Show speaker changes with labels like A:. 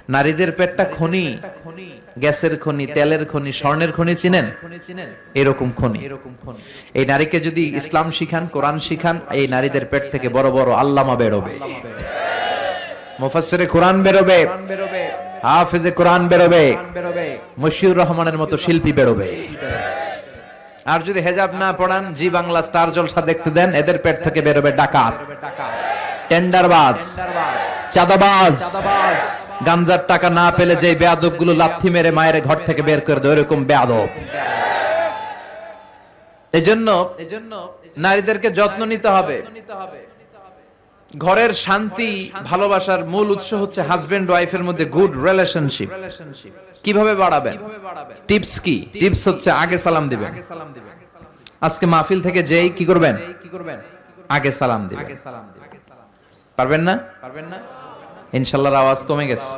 A: নারীদের পেটটা খনি, গ্যাসের খনি, তেলের খনি, স্বর্ণের খনি, চিনেন? এরকম খনি। এই নারীকে যদি ইসলাম শিখান, কোরআন শিখান, এই নারীদের পেট থেকে বড় বড় আল্লামা বেরোবে, মুফাসসিরে কোরআন বেরোবে, হাফেজে কোরআন বেরোবে, মশিউর রহমানের মতো শিল্পী বেরোবে। আর যদি হেজাব না পড়ান, জি বাংলা স্টার জলসা দেখতে দেন, এদের পেট থেকে বেরোবে ডাকাত, টেন্ডারবাজ, চাঁদাবাজ, গাঞ্জার টাকা না পেলে যে বেয়াদব গুলো লাথি মেরে মায়ের ঘর থেকে বের করে দেয়, এরকম বেয়াদব। এজন্য নারীদেরকে যত্ন নিতে হবে। ঘরের শান্তি, ভালোবাসার মূল উৎস হচ্ছে হাজবেন্ড ওয়াইফের মধ্যে গুড রিলেশনশিপ। কিভাবে বাড়াবেন? টিপস কি? টিপস হচ্ছে আগে সালাম দিবেন। আজকে মাহফিল থেকে যেই কি করবেন? আগে সালাম দিবেন। পারবেন না? ইনশাআল্লাহর আওয়াজ কমে গেছে।